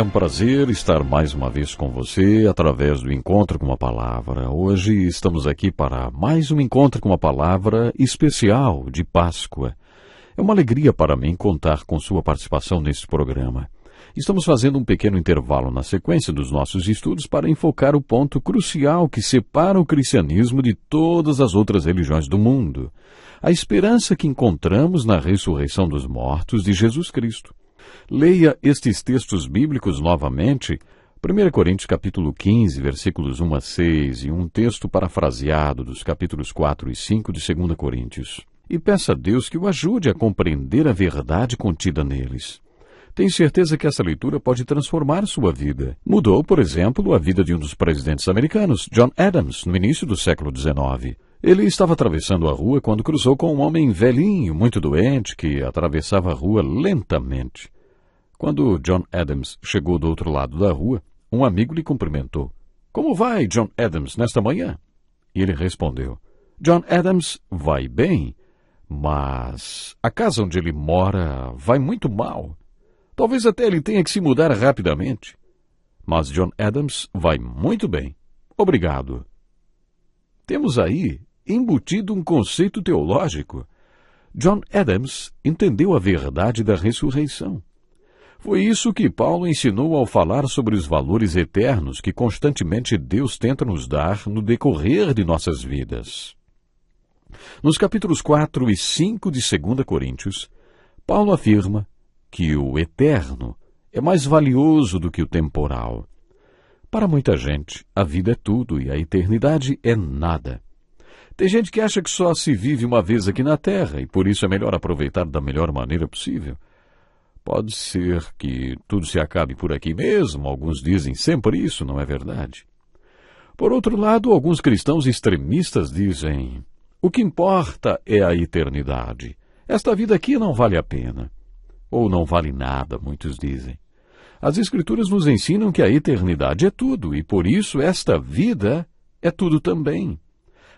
É um prazer estar mais uma vez com você através do Encontro com a Palavra. Hoje estamos aqui para mais um Encontro com a Palavra especial de Páscoa. É uma alegria para mim contar com sua participação neste programa. Estamos fazendo um pequeno intervalo na sequência dos nossos estudos para enfocar o ponto crucial que separa o cristianismo de todas as outras religiões do mundo: a esperança que encontramos na ressurreição dos mortos de Jesus Cristo. Leia estes textos bíblicos novamente, 1 Coríntios capítulo 15, versículos 1 a 6, e um texto parafraseado dos capítulos 4 e 5 de 2 Coríntios. E peça a Deus que o ajude a compreender a verdade contida neles. Tenho certeza que essa leitura pode transformar sua vida. Mudou, por exemplo, a vida de um dos presidentes americanos, John Adams, no início do século XIX. Ele estava atravessando a rua quando cruzou com um homem velhinho, muito doente, que atravessava a rua lentamente. Quando John Adams chegou do outro lado da rua, um amigo lhe cumprimentou. "Como vai, John Adams, nesta manhã?" E ele respondeu: "John Adams vai bem, mas a casa onde ele mora vai muito mal. Talvez até ele tenha que se mudar rapidamente. Mas John Adams vai muito bem. Obrigado." Temos aí embutido um conceito teológico. John Adams entendeu a verdade da ressurreição. Foi isso que Paulo ensinou ao falar sobre os valores eternos que constantemente Deus tenta nos dar no decorrer de nossas vidas. Nos capítulos 4 e 5 de 2 Coríntios, Paulo afirma que o eterno é mais valioso do que o temporal. Para muita gente, a vida é tudo e a eternidade é nada. Tem gente que acha que só se vive uma vez aqui na Terra e por isso é melhor aproveitar da melhor maneira possível. Pode ser que tudo se acabe por aqui mesmo, alguns dizem sempre isso, não é verdade? Por outro lado, alguns cristãos extremistas dizem: o que importa é a eternidade. Esta vida aqui não vale a pena. Ou não vale nada, muitos dizem. As Escrituras nos ensinam que a eternidade é tudo, e por isso esta vida é tudo também.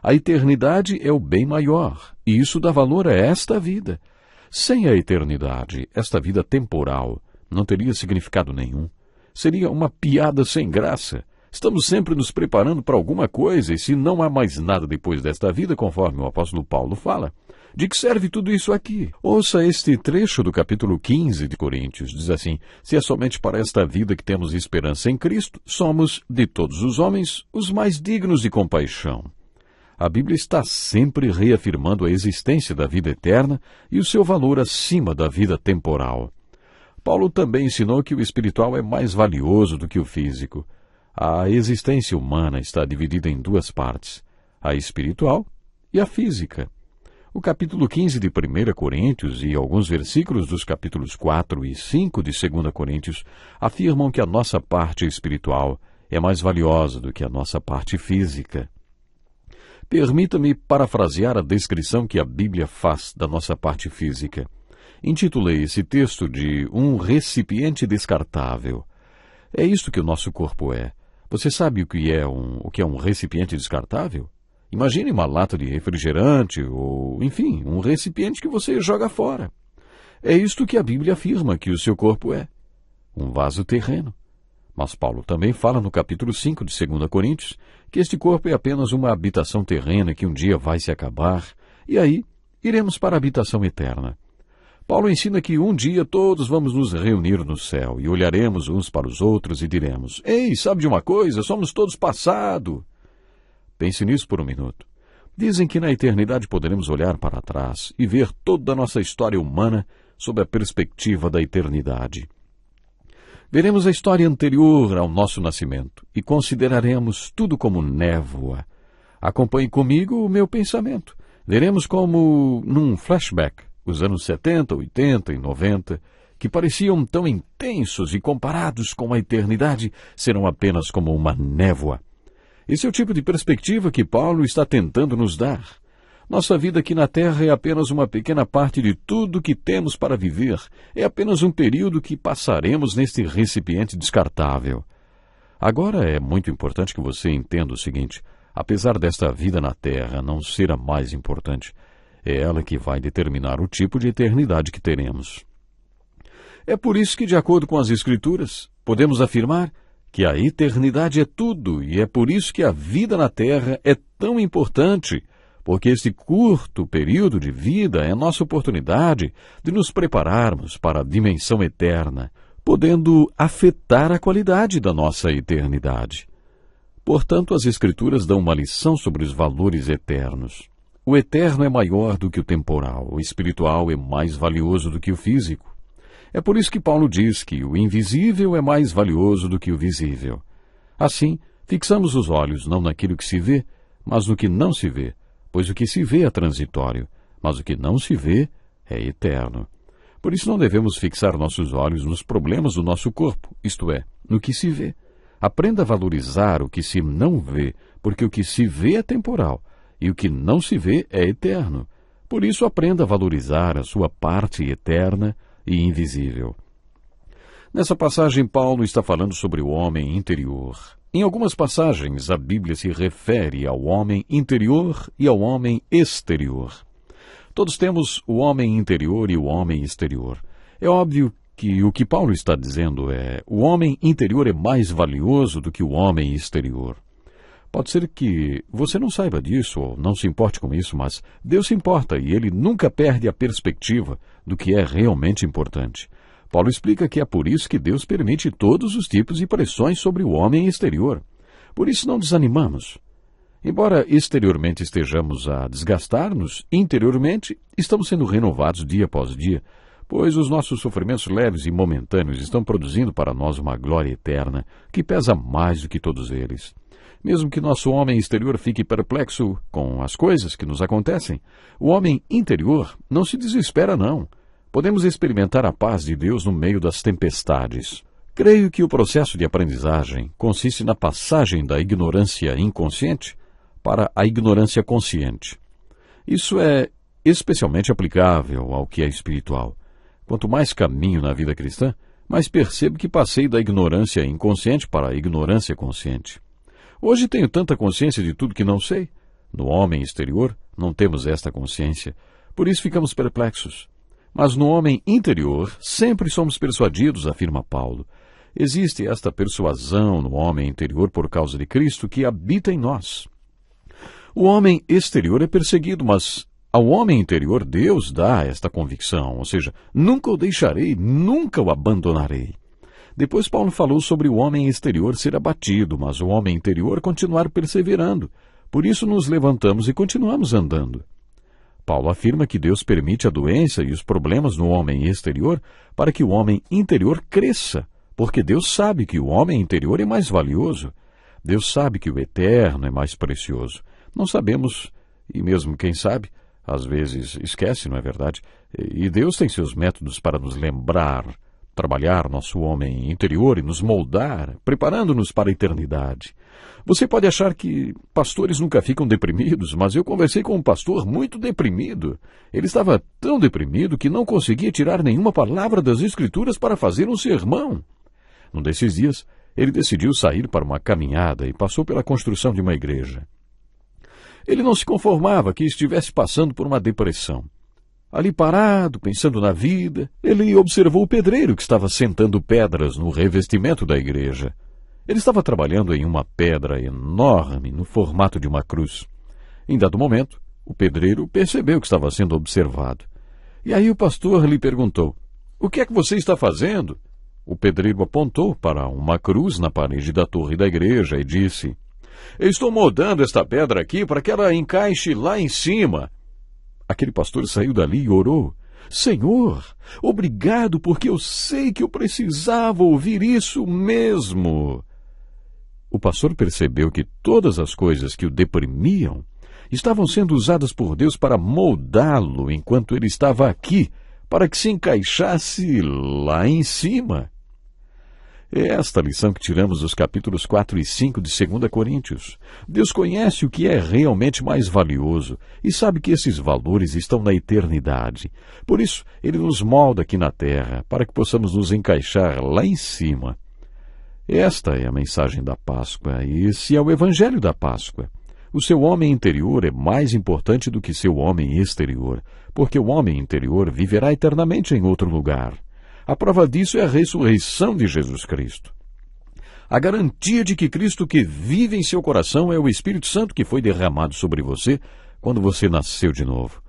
A eternidade é o bem maior, e isso dá valor a esta vida. Sem a eternidade, esta vida temporal não teria significado nenhum. Seria uma piada sem graça. Estamos sempre nos preparando para alguma coisa, e se não há mais nada depois desta vida, conforme o apóstolo Paulo fala, de que serve tudo isso aqui? Ouça este trecho do capítulo 15 de Coríntios. Diz assim: se é somente para esta vida que temos esperança em Cristo, somos, de todos os homens, os mais dignos de compaixão. A Bíblia está sempre reafirmando a existência da vida eterna e o seu valor acima da vida temporal. Paulo também ensinou que o espiritual é mais valioso do que o físico. A existência humana está dividida em duas partes: a espiritual e a física. O capítulo 15 de 1 Coríntios e alguns versículos dos capítulos 4 e 5 de 2 Coríntios afirmam que a nossa parte espiritual é mais valiosa do que a nossa parte física. Permita-me parafrasear a descrição que a Bíblia faz da nossa parte física. Intitulei esse texto de um recipiente descartável. É isto que o nosso corpo é. Você sabe o que é um recipiente descartável? Imagine uma lata de refrigerante ou, enfim, um recipiente que você joga fora. É isto que a Bíblia afirma que o seu corpo é: um vaso terreno. Mas Paulo também fala no capítulo 5 de 2 Coríntios que este corpo é apenas uma habitação terrena que um dia vai se acabar, e aí iremos para a habitação eterna. Paulo ensina que um dia todos vamos nos reunir no céu e olharemos uns para os outros e diremos: ei, sabe de uma coisa? Somos todos passado. Pense nisso por um minuto. Dizem que na eternidade poderemos olhar para trás e ver toda a nossa história humana sob a perspectiva da eternidade. Veremos a história anterior ao nosso nascimento e consideraremos tudo como névoa. Acompanhe comigo o meu pensamento. Veremos como, num flashback, os anos 70, 80 e 90, que pareciam tão intensos e comparados com a eternidade, serão apenas como uma névoa. Esse é o tipo de perspectiva que Paulo está tentando nos dar. Nossa vida aqui na Terra é apenas uma pequena parte de tudo que temos para viver. É apenas um período que passaremos neste recipiente descartável. Agora é muito importante que você entenda o seguinte: apesar desta vida na Terra não ser a mais importante, é ela que vai determinar o tipo de eternidade que teremos. É por isso que, de acordo com as Escrituras, Podemos afirmar que a eternidade é tudo, e é por isso que a vida na Terra é tão importante, porque esse curto período de vida é nossa oportunidade de nos prepararmos para a dimensão eterna, podendo afetar a qualidade da nossa eternidade. Portanto, as Escrituras dão uma lição sobre os valores eternos. O eterno é maior do que o temporal, o espiritual é mais valioso do que o físico. É por isso que Paulo diz que o invisível é mais valioso do que o visível. Assim, fixamos os olhos não naquilo que se vê, mas no que não se vê, pois o que se vê é transitório, mas o que não se vê é eterno. Por isso não devemos fixar nossos olhos nos problemas do nosso corpo, isto é, no que se vê. Aprenda a valorizar o que se não vê, porque o que se vê é temporal, e o que não se vê é eterno. Por isso aprenda a valorizar a sua parte eterna e invisível. Nessa passagem, Paulo está falando sobre o homem interior. Em algumas passagens, a Bíblia se refere ao homem interior e ao homem exterior. Todos temos o homem interior e o homem exterior. É óbvio que o que Paulo está dizendo é: o homem interior é mais valioso do que o homem exterior. Pode ser que você não saiba disso ou não se importe com isso, mas Deus se importa e Ele nunca perde a perspectiva do que é realmente importante. Paulo explica que é por isso que Deus permite todos os tipos de pressões sobre o homem exterior. Por isso não desanimamos. Embora exteriormente estejamos a desgastar-nos, interiormente estamos sendo renovados dia após dia, pois os nossos sofrimentos leves e momentâneos estão produzindo para nós uma glória eterna que pesa mais do que todos eles. Mesmo que nosso homem exterior fique perplexo com as coisas que nos acontecem, o homem interior não se desespera, não. Podemos experimentar a paz de Deus no meio das tempestades. Creio que o processo de aprendizagem consiste na passagem da ignorância inconsciente para a ignorância consciente. Isso é especialmente aplicável ao que é espiritual. Quanto mais caminho na vida cristã, mais percebo que passei da ignorância inconsciente para a ignorância consciente. Hoje tenho tanta consciência de tudo que não sei. No homem exterior, não temos esta consciência, por isso ficamos perplexos. Mas no homem interior, sempre somos persuadidos, afirma Paulo. Existe esta persuasão no homem interior por causa de Cristo que habita em nós. O homem exterior é perseguido, mas ao homem interior Deus dá esta convicção, ou seja, nunca o deixarei, nunca o abandonarei. Depois Paulo falou sobre o homem exterior ser abatido, mas o homem interior continuar perseverando. Por isso nos levantamos e continuamos andando. Paulo afirma que Deus permite a doença e os problemas no homem exterior para que o homem interior cresça, porque Deus sabe que o homem interior é mais valioso. Deus sabe que o eterno é mais precioso. Não sabemos, e mesmo quem sabe, às vezes esquece, não é verdade? E Deus tem seus métodos para nos lembrar, trabalhar nosso homem interior e nos moldar, preparando-nos para a eternidade. Você pode achar que pastores nunca ficam deprimidos, mas eu conversei com um pastor muito deprimido. Ele estava tão deprimido que não conseguia tirar nenhuma palavra das Escrituras para fazer um sermão. Num desses dias, ele decidiu sair para uma caminhada e passou pela construção de uma igreja. Ele não se conformava que estivesse passando por uma depressão. Ali parado, pensando na vida, ele observou o pedreiro que estava sentando pedras no revestimento da igreja. Ele estava trabalhando em uma pedra enorme no formato de uma cruz. Em dado momento, o pedreiro percebeu que estava sendo observado. E aí o pastor lhe perguntou: "O que é que você está fazendo?" O pedreiro apontou para uma cruz na parede da torre da igreja e disse: "Eu estou moldando esta pedra aqui para que ela encaixe lá em cima." Aquele pastor saiu dali e orou: "Senhor, obrigado, porque eu sei que eu precisava ouvir isso mesmo." O pastor percebeu que todas as coisas que o deprimiam estavam sendo usadas por Deus para moldá-lo enquanto ele estava aqui, para que se encaixasse lá em cima. É esta a lição que tiramos dos capítulos 4 e 5 de 2 Coríntios. Deus conhece o que é realmente mais valioso e sabe que esses valores estão na eternidade. Por isso, Ele nos molda aqui na terra, para que possamos nos encaixar lá em cima. Esta é a mensagem da Páscoa e esse é o Evangelho da Páscoa. O seu homem interior é mais importante do que seu homem exterior, porque o homem interior viverá eternamente em outro lugar. A prova disso é a ressurreição de Jesus Cristo. A garantia de que Cristo que vive em seu coração é o Espírito Santo que foi derramado sobre você quando você nasceu de novo.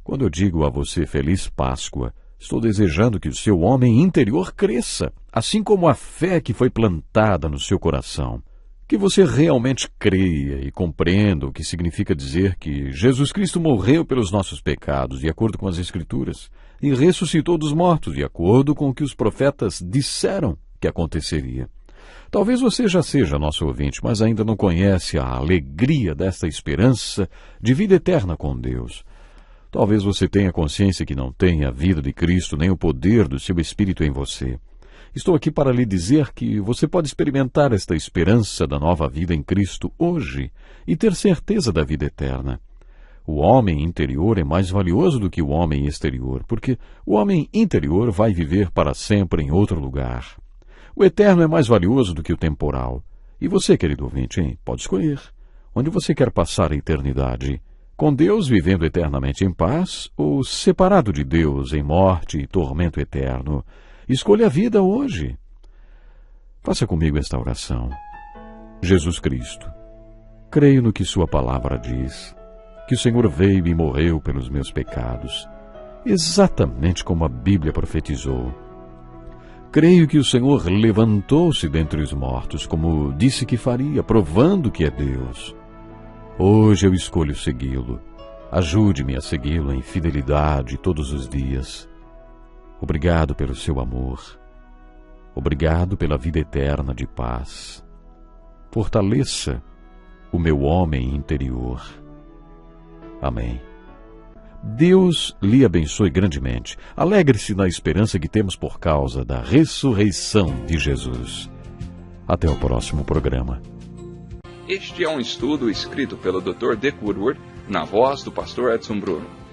Quando eu digo a você Feliz Páscoa, estou desejando que o seu homem interior cresça, assim como a fé que foi plantada no seu coração. Que você realmente creia e compreenda o que significa dizer que Jesus Cristo morreu pelos nossos pecados, de acordo com as Escrituras, e ressuscitou dos mortos, de acordo com o que os profetas disseram que aconteceria. Talvez você já seja nosso ouvinte, mas ainda não conhece a alegria desta esperança de vida eterna com Deus. Talvez você tenha consciência que não tem a vida de Cristo nem o poder do seu Espírito em você. Estou aqui para lhe dizer que você pode experimentar esta esperança da nova vida em Cristo hoje e ter certeza da vida eterna. O homem interior é mais valioso do que o homem exterior, porque o homem interior vai viver para sempre em outro lugar. O eterno é mais valioso do que o temporal. E você, querido ouvinte, hein? Pode escolher. Onde você quer passar a eternidade? Com Deus vivendo eternamente em paz ou separado de Deus em morte e tormento eterno? Escolha a vida hoje. Faça comigo esta oração. Jesus Cristo, creio no que sua palavra diz, que o Senhor veio e morreu pelos meus pecados, exatamente como a Bíblia profetizou. Creio que o Senhor levantou-se dentre os mortos, como disse que faria, provando que é Deus. Hoje eu escolho segui-lo. Ajude-me a segui-lo em fidelidade todos os dias. Obrigado pelo seu amor. Obrigado pela vida eterna de paz. Fortaleça o meu homem interior. Amém. Deus lhe abençoe grandemente. Alegre-se na esperança que temos por causa da ressurreição de Jesus. Até o próximo programa. Este é um estudo escrito pelo Dr. Dick Woodward, na voz do pastor Edson Bruno.